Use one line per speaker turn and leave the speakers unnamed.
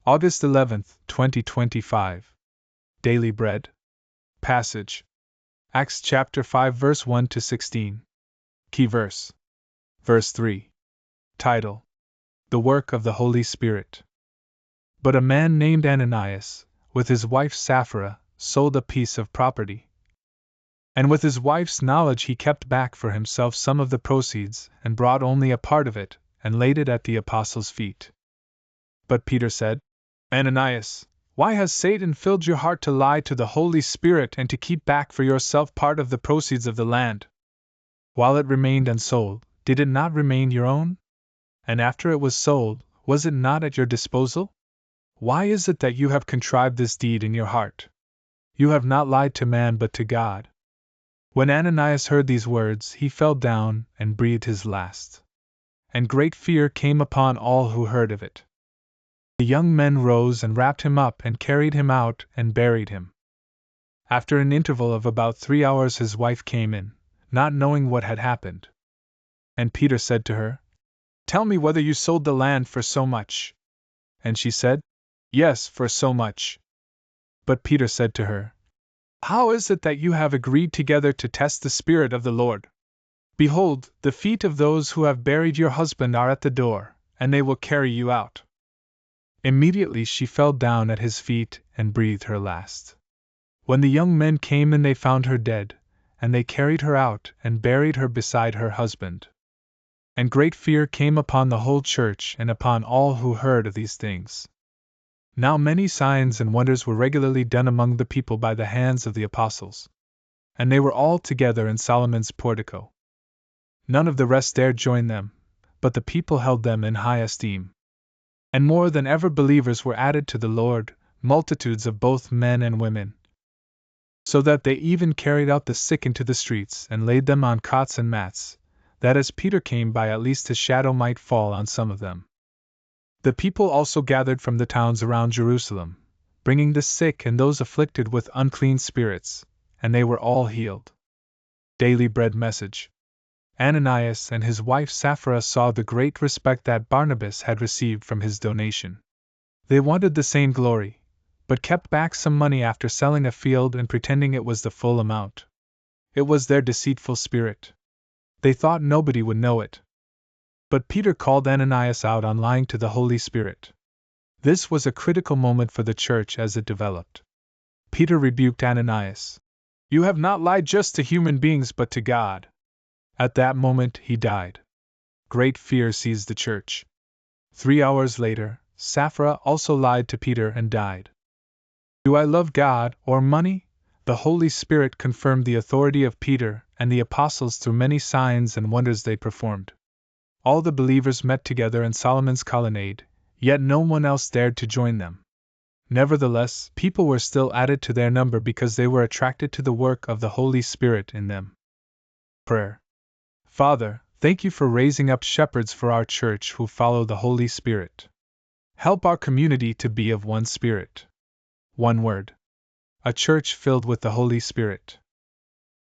August 11th, 2025. Daily Bread. Passage. Acts chapter 5 verse 1 to 16. Key verse. Verse 3. Title: The Work of the Holy Spirit. But a man named Ananias, with his wife Sapphira, sold a piece of property. And with his wife's knowledge he kept back for himself some of the proceeds, and brought only a part of it, and laid it at the apostles' feet. But Peter said, Ananias, why has Satan filled your heart to lie to the Holy Spirit and to keep back for yourself part of the proceeds of the land? While it remained unsold, did it not remain your own? And after it was sold, was it not at your disposal? Why is it that you have contrived this deed in your heart? You have not lied to man but to God. When Ananias heard these words, he fell down and breathed his last. And great fear came upon all who heard of it. The young men rose and wrapped him up and carried him out and buried him. After an interval of about 3 hours his wife came in, not knowing what had happened. And Peter said to her, Tell me whether you sold the land for so much. And she said, Yes, for so much. But Peter said to her, How is it that you have agreed together to test the Spirit of the Lord? Behold, the feet of those who have buried your husband are at the door, and they will carry you out. Immediately she fell down at his feet and breathed her last. When the young men came in, they found her dead, and they carried her out and buried her beside her husband. And great fear came upon the whole church and upon all who heard of these things. Now many signs and wonders were regularly done among the people by the hands of the apostles. And they were all together in Solomon's portico. None of the rest dared join them, but the people held them in high esteem. And more than ever believers were added to the Lord, multitudes of both men and women. So that they even carried out the sick into the streets and laid them on cots and mats, that as Peter came by at least his shadow might fall on some of them. The people also gathered from the towns around Jerusalem, bringing the sick and those afflicted with unclean spirits, and they were all healed. Daily Bread Message. Ananias and his wife Sapphira saw the great respect that Barnabas had received from his donation. They wanted the same glory, but kept back some money after selling a field and pretending it was the full amount. It was their deceitful spirit. They thought nobody would know it. But Peter called Ananias out on lying to the Holy Spirit. This was a critical moment for the church as it developed. Peter rebuked Ananias. You have not lied just to human beings but to God. At that moment he died. Great fear seized the church. 3 hours later, Sapphira also lied to Peter and died. Do I love God or money? The Holy Spirit confirmed the authority of Peter and the apostles through many signs and wonders they performed. All the believers met together in Solomon's Colonnade, yet no one else dared to join them. Nevertheless, people were still added to their number because they were attracted to the work of the Holy Spirit in them. Prayer. Father, thank you for raising up shepherds for our church who follow the Holy Spirit. Help our community to be of one spirit. One word. A church filled with the Holy Spirit.